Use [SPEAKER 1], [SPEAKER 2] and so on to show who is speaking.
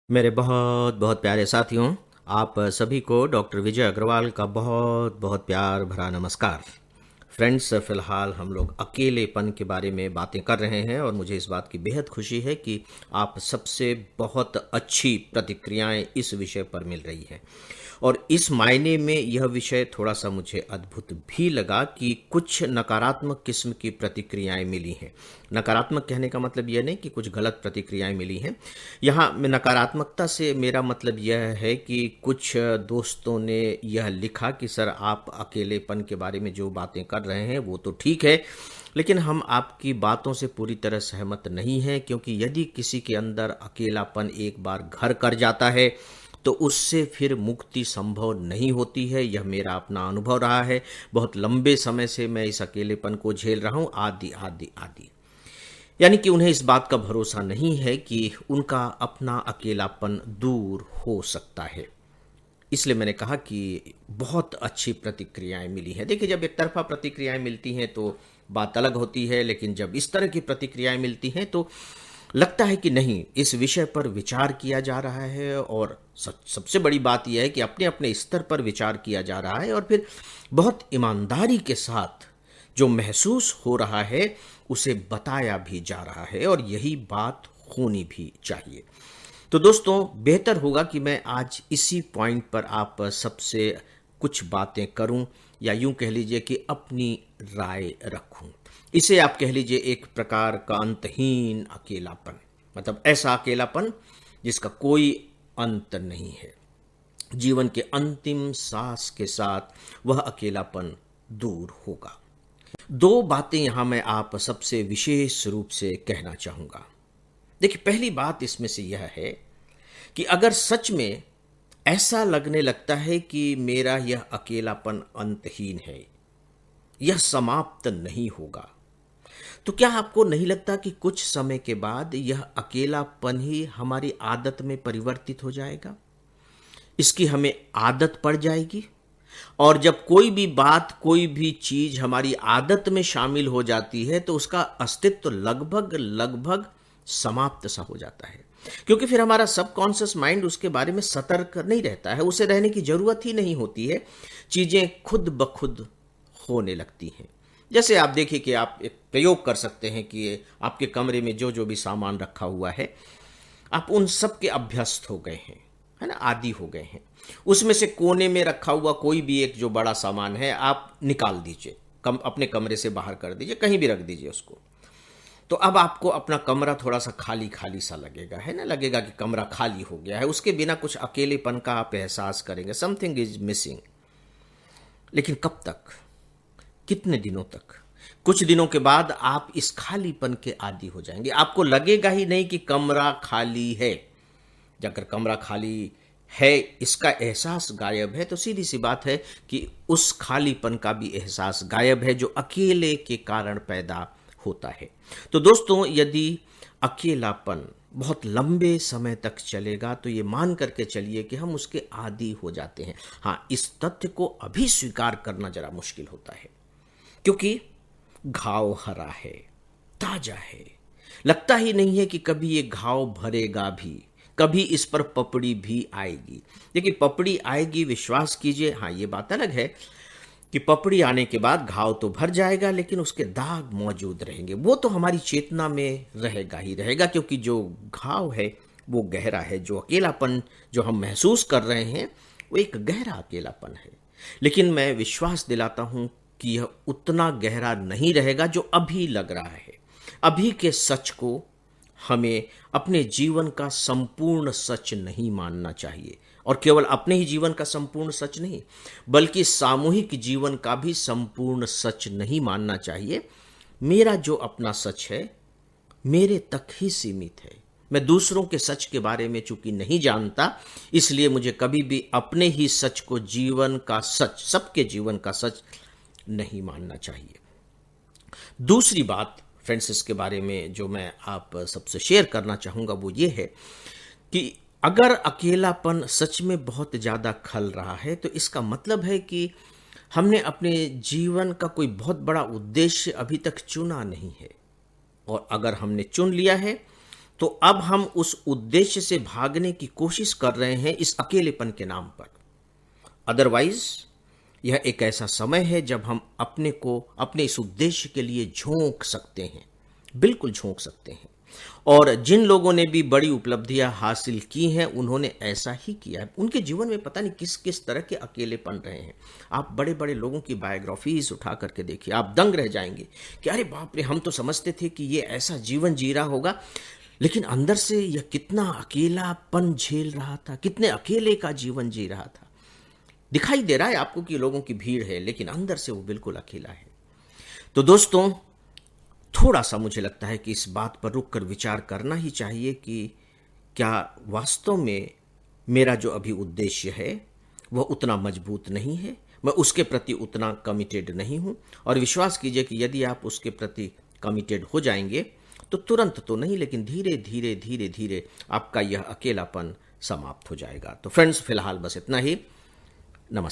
[SPEAKER 1] मेरे बहुत बहुत प्यारे साथियों, आप सभी को डॉक्टर विजय अग्रवाल का बहुत बहुत प्यार भरा नमस्कार। फ्रेंड्स, फिलहाल हम लोग अकेलेपन के बारे में बातें कर रहे हैं और मुझे इस बात की बेहद खुशी है कि आप सबसे बहुत अच्छी प्रतिक्रियाएं इस विषय पर मिल रही हैं। और इस मायने में यह विषय थोड़ा सा मुझे अद्भुत भी लगा कि कुछ नकारात्मक किस्म की प्रतिक्रियाएं मिली हैं। नकारात्मक कहने का मतलब यह नहीं कि कुछ गलत प्रतिक्रियाएं मिली हैं। यहाँ में नकारात्मकता से मेरा मतलब यह है कि कुछ दोस्तों ने यह लिखा कि सर, आप अकेलेपन के बारे में जो बातें कर रहे हैं वो तो ठीक है, लेकिन हम आपकी बातों से पूरी तरह सहमत नहीं हैं, क्योंकि यदि किसी के अंदर अकेलापन एक बार घर कर जाता है तो उससे फिर मुक्ति संभव नहीं होती है। यह मेरा अपना अनुभव रहा है। बहुत लंबे समय से मैं इस अकेलेपन को झेल रहा हूँ, आदि आदि आदि। यानी कि उन्हें इस बात का भरोसा नहीं है कि उनका अपना अकेलापन दूर हो सकता है। इसलिए मैंने कहा कि बहुत अच्छी प्रतिक्रियाएं मिली हैं। देखिए, जब एक तरफा प्रतिक्रियाएं मिलती हैं तो बात अलग होती है, लेकिन जब इस तरह की प्रतिक्रियाएं मिलती हैं तो लगता है कि नहीं, इस विषय पर विचार किया जा रहा है। और सबसे बड़ी बात यह है कि अपने अपने स्तर पर विचार किया जा रहा है और फिर बहुत ईमानदारी के साथ जो महसूस हो रहा है उसे बताया भी जा रहा है, और यही बात होनी भी चाहिए। तो दोस्तों, बेहतर होगा कि मैं आज इसी पॉइंट पर आप सबसे कुछ बातें करूं, या यूं कह लीजिए कि अपनी राय रखूं। इसे आप कह लीजिए एक प्रकार का अंतहीन अकेलापन, मतलब ऐसा अकेलापन जिसका कोई अंत नहीं है। जीवन के अंतिम सांस के साथ वह अकेलापन दूर होगा। दो बातें यहां मैं आप सबसे विशेष रूप से कहना चाहूंगा। देखिए, पहली बात इसमें से यह है कि अगर सच में ऐसा लगने लगता है कि मेरा यह अकेलापन अंतहीन है, यह समाप्त नहीं होगा, तो क्या आपको नहीं लगता कि कुछ समय के बाद यह अकेलापन ही हमारी आदत में परिवर्तित हो जाएगा? इसकी हमें आदत पड़ जाएगी। और जब कोई भी बात, कोई भी चीज हमारी आदत में शामिल हो जाती है तो उसका अस्तित्व लगभग लगभग समाप्त सा हो जाता है, क्योंकि फिर हमारा सबकॉन्शियस माइंड उसके बारे में सतर्क नहीं रहता है। उसे रहने की जरूरत ही नहीं होती है। चीजें खुद ब खुद होने लगती हैं। जैसे आप देखिए कि आप एक प्रयोग कर सकते हैं कि आपके कमरे में जो जो भी सामान रखा हुआ है, आप उन सब के अभ्यस्त हो गए हैं, है ना, आदी हो गए हैं। उसमें से कोने में रखा हुआ कोई भी एक जो बड़ा सामान है आप निकाल दीजिए, अपने कमरे से बाहर कर दीजिए, कहीं भी रख दीजिए उसको। तो अब आपको अपना कमरा थोड़ा सा खाली खाली सा लगेगा, है ना, लगेगा कि कमरा खाली हो गया है। उसके बिना कुछ अकेलेपन का आप एहसास करेंगे, समथिंग इज मिसिंग। लेकिन कब तक, कितने दिनों तक? कुछ दिनों के बाद आप इस खालीपन के आदी हो जाएंगे। आपको लगेगा ही नहीं कि कमरा खाली है। अगर कमरा खाली है, इसका एहसास गायब है, तो सीधी सी बात है कि उस खालीपन का भी एहसास गायब है जो अकेले के कारण पैदा होता है। तो दोस्तों, यदि अकेलापन बहुत लंबे समय तक चलेगा तो ये मान करके चलिए कि हम उसके आदी हो जाते हैं। हाँ, इस तथ्य को अभी स्वीकार करना जरा मुश्किल होता है, क्योंकि घाव हरा है, ताजा है। लगता ही नहीं है कि कभी ये घाव भरेगा भी, कभी इस पर पपड़ी भी आएगी। देखिए, पपड़ी आएगी, विश्वास कीजिए। हाँ, ये बात अलग है कि पपड़ी आने के बाद घाव तो भर जाएगा, लेकिन उसके दाग मौजूद रहेंगे। वो तो हमारी चेतना में रहेगा ही रहेगा, क्योंकि जो घाव है वो गहरा है। जो अकेलापन जो हम महसूस कर रहे हैं वो एक गहरा अकेलापन है। लेकिन मैं विश्वास दिलाता हूं कि यह उतना गहरा नहीं रहेगा जो अभी लग रहा है। अभी के सच को हमें अपने जीवन का संपूर्ण सच नहीं मानना चाहिए, और केवल अपने ही जीवन का संपूर्ण सच नहीं, बल्कि सामूहिक जीवन का भी संपूर्ण सच नहीं मानना चाहिए। मेरा जो अपना सच है मेरे तक ही सीमित है। मैं दूसरों के सच के बारे में चूंकि नहीं जानता, इसलिए मुझे कभी भी अपने ही सच को जीवन का सच, सबके जीवन का सच नहीं मानना चाहिए। दूसरी बात फ्रेंड्स, इसके बारे में जो मैं आप सबसे शेयर करना चाहूँगा वो ये है कि अगर अकेलापन सच में बहुत ज़्यादा खल रहा है तो इसका मतलब है कि हमने अपने जीवन का कोई बहुत बड़ा उद्देश्य अभी तक चुना नहीं है। और अगर हमने चुन लिया है तो अब हम उस उद्देश्य से भागने की कोशिश कर रहे हैं इस अकेलेपन के नाम पर। अदरवाइज यह एक ऐसा समय है जब हम अपने को अपने इस उद्देश्य के लिए झोंक सकते हैं, बिल्कुल झोंक सकते हैं। और जिन लोगों ने भी बड़ी उपलब्धियां हासिल की हैं उन्होंने ऐसा ही किया है। उनके जीवन में पता नहीं किस किस तरह के अकेलेपन रहे हैं। आप बड़े बड़े लोगों की बायोग्राफीज उठा करके देखिए, आप दंग रह जाएंगे कि अरे बाप रे, हम तो समझते थे कि ये ऐसा जीवन जी रहा होगा, लेकिन अंदर से यह कितना अकेलापन झेल रहा था, कितने अकेले का जीवन जी रहा था। दिखाई दे रहा है आपको कि लोगों की भीड़ है, लेकिन अंदर से वो बिल्कुल अकेला है। तो दोस्तों, थोड़ा सा मुझे लगता है कि इस बात पर रुककर विचार करना ही चाहिए कि क्या वास्तव में मेरा जो अभी उद्देश्य है वह उतना मजबूत नहीं है, मैं उसके प्रति उतना कमिटेड नहीं हूं। और विश्वास कीजिए कि यदि आप उसके प्रति कमिटेड हो जाएंगे तो तुरंत तो नहीं, लेकिन धीरे धीरे धीरे धीरे आपका यह अकेलापन समाप्त हो जाएगा। तो फ्रेंड्स, फिलहाल बस इतना ही। नमस्कार।